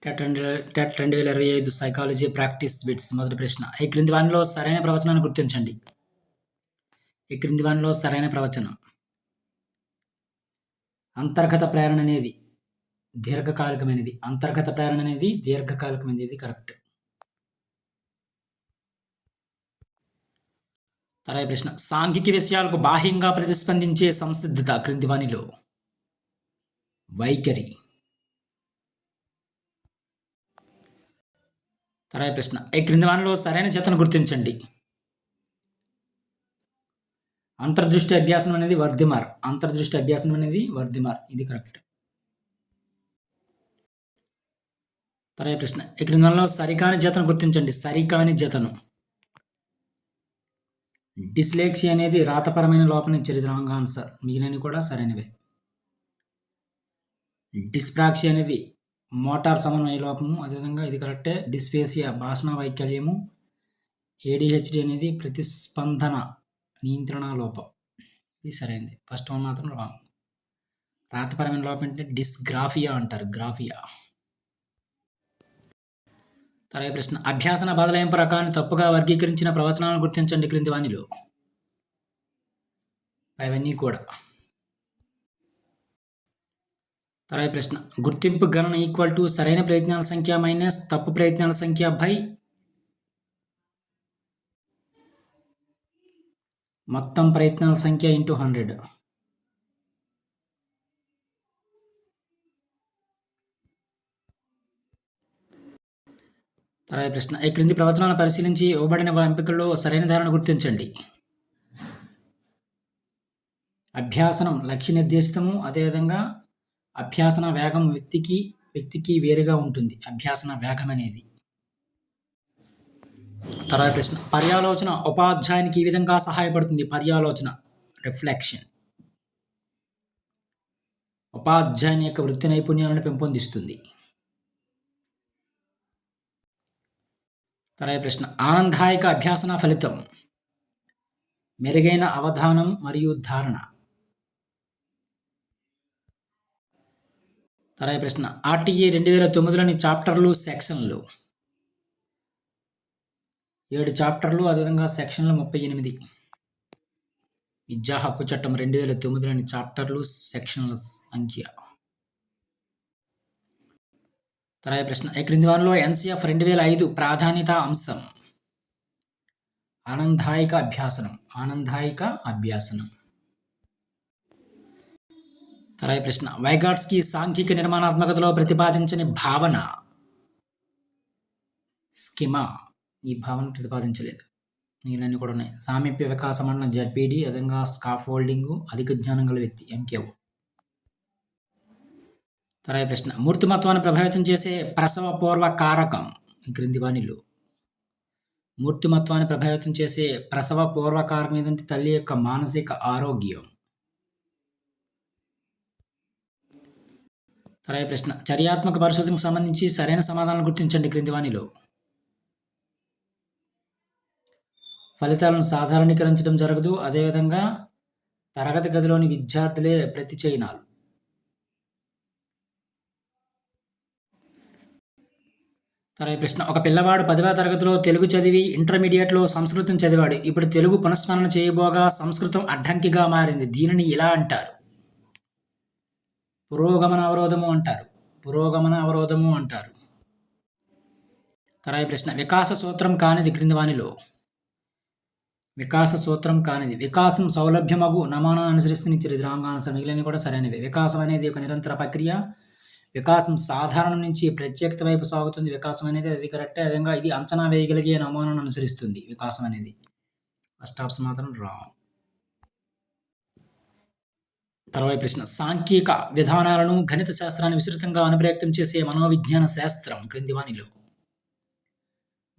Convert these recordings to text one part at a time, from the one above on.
TET 2025 psychology practice bits. మొదటి ప్రశ్న. ఈ క్రింది వానిలో సరైన ప్రవచనాన్ని గుర్తించండి. ఈ క్రింది వానిలో సరైన ప్రవచనం. అంతర్గత ప్రేరణ అనేది దీర్ఘకాలికమైనది. అంతర్గత ప్రేరణ అనేది దీర్ఘకాలికమైనది. ఇది కరెక్ట్. తర్వాత ప్రశ్న. సాంఘిక విషయాలకు బాహ్యంగా ప్రతిస్పందించే సంసిద్ధత క్రింది వానిలో వైఖరి. తర్వాత ప్రశ్న. ఈ క్రింది వానిలో సరైన జతను గుర్తించండి. అంతర్దృష్టి అభ్యాసం అనేది వర్ధిమార్. అంతర్దృష్టి అభ్యాసం అనేది వర్ధిమార్. ఇది కరెక్ట్. తర్వాత ప్రశ్న. ఈ క్రింది వానిలో సరికాని జతను గుర్తించండి. సరికాని జతను. డిస్లెక్సియా అనేది రాతపరమైన లోపం ఇచ్చారు. ఇది రాంగ్ ఆన్సర్. మిగిలినవి కూడా సరైనవే. డిస్ప్రాక్సియా అనేది మోటార్ సమన్వయ లోపము. అదేవిధంగా ఇది కరెక్టే. డిస్ఫేసియా భాషణ వైకల్యము. ఏడిహెచ్డి అనేది ప్రతిస్పందన నియంత్రణ లోపం. ఇది సరైనది. ఫస్ట్ వన్ మాత్రం రాంగ్. రాతపరమైన లోపం అంటే డిస్గ్రాఫియా అంటారు. గ్రాఫియా. తర్వాత ప్రశ్న. అభ్యాసన బదలాయింపు రకాన్ని తప్పుగా వర్గీకరించిన ప్రవచనాలను గుర్తించండి క్రింది వానిలో. అవన్నీ కూడా. తర్వాత ప్రశ్న. గుర్తింపు గణన ఈక్వల్ టు సరైన ప్రయత్నాల సంఖ్య మైనస్ తప్పు ప్రయత్నాల సంఖ్య బై మొత్తం ప్రయత్నాల సంఖ్య ఇంటూ 100. తర్వాత ప్రశ్న. ఈ క్రింది ప్రవచనాలను పరిశీలించి ఇవ్వబడిన ఎంపికల్లో సరైన ధారణ గుర్తించండి. అభ్యాసనం లక్ష్య నిర్దేశితము. అదేవిధంగా అభ్యాసన వేగం వ్యక్తికి వేరుగా ఉంటుంది. అభ్యాసన వేగం అనేది. తర్వాత ప్రశ్న. పర్యాలోచన ఉపాధ్యాయునికి ఈ విధంగా సహాయపడుతుంది. పర్యాలోచన రిఫ్లెక్షన్ ఉపాధ్యాయుని యొక్క వృత్తి నైపుణ్యాలను పెంపొందిస్తుంది. తర్వాత ప్రశ్న. ఆనందాయక అభ్యాసన ఫలితం మెరుగైన అవధానం మరియు ధారణ. తర్వాత ప్రశ్న. ఆర్టీఏ 2009లోని చాప్టర్లు సెక్షన్లు 7 చాప్టర్లు. అదేవిధంగా సెక్షన్లు 38. విద్యా హక్కు చట్టం 2009లోని చాప్టర్లు సెక్షన్ల సంఖ్య. తర్వాత ప్రశ్న. ఈ క్రింది వానిలో ఎన్సిఎఫ్ 2005 ప్రాధాన్యత అంశం ఆనందాయక అభ్యాసనం. ఆనందాయక అభ్యాసనం. తర్వాత ప్రశ్న. వైగాట్స్కీ సాంఘిక నిర్మాణాత్మకతలో ప్రతిపాదించని భావన స్కిమా. ఈ భావన ప్రతిపాదించలేదు. నీళ్ళన్నీ కూడా ఉన్నాయి. సామీప్య వికాసం అన్న జడ్పీడి. అదేవిధంగా స్కాఫోల్డింగ్ అధిక జ్ఞానం గల వ్యక్తి ఎంకేఓ. తర్వాత ప్రశ్న. మూర్తిమత్వాన్ని ప్రభావితం చేసే ప్రసవ పూర్వ కారకం ఈ క్రింది వానిలో. మూర్తిమత్వాన్ని ప్రభావితం చేసే ప్రసవ పూర్వ కారకం ఏదంటే తల్లి యొక్క మానసిక ఆరోగ్యం. తర్వాత ప్రశ్న. చర్యాత్మక పరిశోధనకు సంబంధించి సరైన సమాధానాలను గుర్తించండి క్రింది వానిలో. ఫలితాలను సాధారణీకరించడం జరగదు. అదేవిధంగా తరగతి గదిలోని విద్యార్థులే ప్రతి చైనాలు. తర్వాత ప్రశ్న. ఒక పిల్లవాడు 10వ తరగతిలో తెలుగు చదివి ఇంటర్మీడియట్లో సంస్కృతం చదివాడు. ఇప్పుడు తెలుగు పునఃస్మరణ చేయబోగా సంస్కృతం అడ్డంకిగా మారింది. దీనిని ఇలా అంటారు. పురోగమన అవరోధము అంటారు. పురోగమన అవరోధము అంటారు. తర్వాత ప్రశ్న. వికాస సూత్రం కానిది క్రింది వానిలో. వికాస సూత్రం కానిది. వికాసం సౌలభ్యమగు నమూనాను అనుసరిస్తుంది. ఇది రాంగ్ ఆన్సర్. మిగిలినవి కూడా సరైనవి. వికాసం అనేది ఒక నిరంతర ప్రక్రియ. వికాసం సాధారణం నుంచి ప్రత్యేకత వైపు సాగుతుంది. వికాసం అనేది అది కరెక్టే. అదేవిధంగా ఇది అంచనా వేయగలిగే నమూనాను అనుసరిస్తుంది. వికాసం అనేది. ఫస్ట్ ఆప్షన్ మాత్రం రాంగ్. తర్వాత ప్రశ్న. సాంఖ్యిక విధానాలను గణిత శాస్త్రాన్ని విస్తృతంగా అనుప్రయుక్తం చేసే మనోవిజ్ఞాన శాస్త్రం క్రింది వానిలో.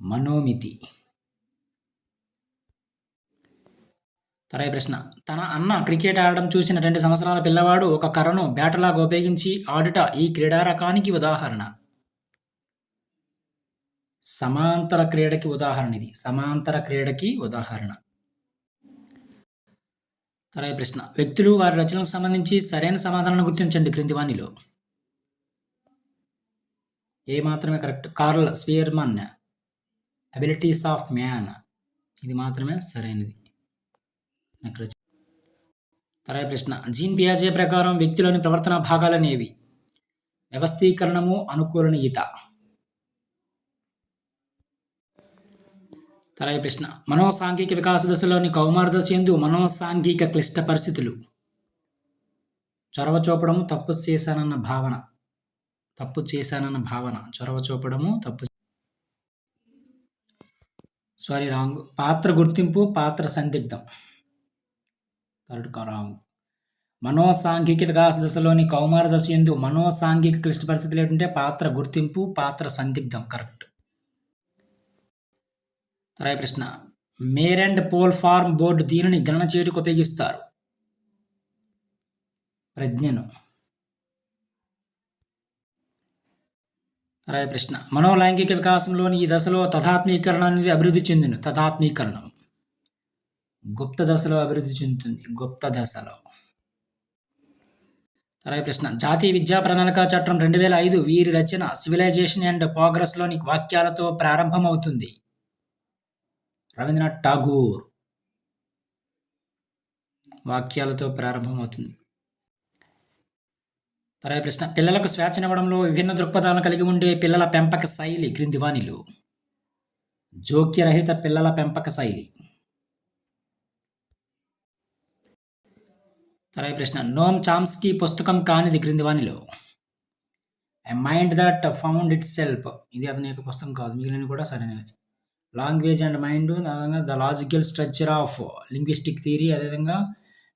మనోమితి. తర్వాత ప్రశ్న. తన అన్న క్రికెట్ ఆడడం చూసిన 2 సంవత్సరాల పిల్లవాడు ఒక కర్రను బ్యాటలాగా ఉపయోగించి ఆడుట ఈ క్రీడా రకానికి ఉదాహరణ. సమాంతర క్రీడకి ఉదాహరణ ఇది. సమాంతర క్రీడకి ఉదాహరణ. తర్వాత ప్రశ్న. వ్యక్తులు వారి రచనలకు సంబంధించి సరైన సమాధానాలను గుర్తించండి క్రింది వానిలో. ఏ మాత్రమే correct. Carl Spearman abilities of man, ఇది మాత్రమే సరైనది. తర్వాత ప్రశ్న, జీన్ పియాజే ప్రకారం వ్యక్తిలోని ప్రవర్తన భాగాలనేవి? వ్యవస్థీకరణము, అనుకూలనీయత. తర్వాత ప్రశ్న, మనోసాంఘిక వికాస దశలోని కౌమార దశ యందు మనోసాంఘిక క్లిష్ట పరిస్థితులు. చొరవ చూపడము, తప్పు చేశానన్న భావన. చొరవ చూపడము, రాంగ్. పాత్ర గుర్తింపు, పాత్ర సందిగ్ధం. రాంగ్. మనోసాంఘిక వికాస దశలోని కౌమార దశ యందు మనోసాంఘిక క్లిష్ట పరిస్థితులు ఏంటంటే పాత్ర గుర్తింపు, పాత్ర సందిగ్ధం. కరెక్ట్. తర్వాత ప్రశ్న, mare and foal form board దీనిని గణన చేయుటకు ఉపయోగిస్తారు? ప్రజ్ఞను. తర్వాత ప్రశ్న, మనోలైంగిక వికాసంలోని ఈ దశలో తథాత్మీకరణ అనేది అభివృద్ధి చెందును. తథాత్మీకరణం గుప్త దశలో అభివృద్ధి చెందుతుంది. తర్వాత ప్రశ్న, జాతీయ విద్యా ప్రణాళిక చట్టం 2005 వీరి రచన సివిలైజేషన్ అండ్ ప్రోగ్రెస్లోని వాక్యాలతో ప్రారంభమవుతుంది. రవీంద్రనాథ్ ఠాగూర్ వాక్యాలతో ప్రారంభమవుతుంది. తర్వాత ప్రశ్న, పిల్లలకు స్వేచ్ఛనివ్వడంలో విభిన్న దృక్పథాలను కలిగి ఉండే పిల్లల పెంపక శైలి క్రింది వానిలో? జోక్యరహిత పిల్లల పెంపక శైలి. తర్వాత ప్రశ్న, నోమ్ చామ్స్కీ పుస్తకం కానిది క్రింది వానిలో? ఎ మైండ్ దట్ ఫౌండ్ ఇట్ సెల్ఫ్, ఇది అతని యొక్క పుస్తకం కాదు. మిగిలిన కూడా సరైనవి. లాంగ్వేజ్ అండ్ మైండ్, అదేవిధంగా the logical structure of linguistic theory, అదేవిధంగా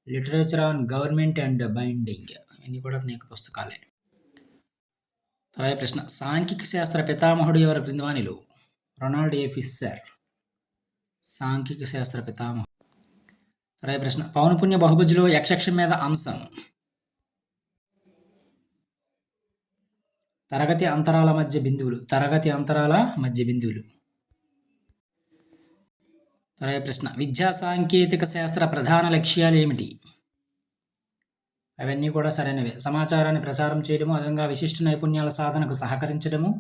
literature on government and binding, ఇవన్నీ కూడా అతని యొక్క పుస్తకాలే. తర్వాత ప్రశ్న, సాంఖ్యిక శాస్త్ర పితామహుడు ఎవరు క్రింది వానిలో? రొనాల్డ్ ఏ ఫిషర్ సాంఖ్యిక శాస్త్ర పితామహుడు. తర్వాత ప్రశ్న, పౌనపున్య బహుభుజిలో యక్షక్షం మీద అంశం? తరగతి అంతరాల మధ్య బిందువులు. తర్వాత ప్రశ్న, విద్యా సాంకేతిక శాస్త్ర ప్రధాన లక్ష్యాలు ఏమిటి? అవన్నీ కూడా సరైనవే. సమాచారాన్ని ప్రసారం చేయడము, అదేవిధంగా విశిష్ట నైపుణ్యాల సాధనకు సహకరించడము,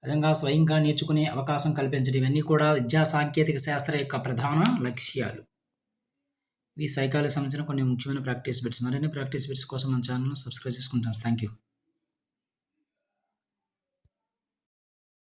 అదేవిధంగా స్వయంగా నేర్చుకునే అవకాశం కల్పించడం, ఇవన్నీ కూడా విద్యా సాంకేతిక శాస్త్ర యొక్క ప్రధాన లక్ష్యాలు. ఈ సైకాలజీ సంబంధించిన కొన్ని ముఖ్యమైన ప్రాక్టీస్ బిట్స్. మరిన్ని ప్రాక్టీస్ బిట్స్ కోసం మన ఛానల్ను సబ్స్క్రైబ్ చేసుకుంటాను. Thank you.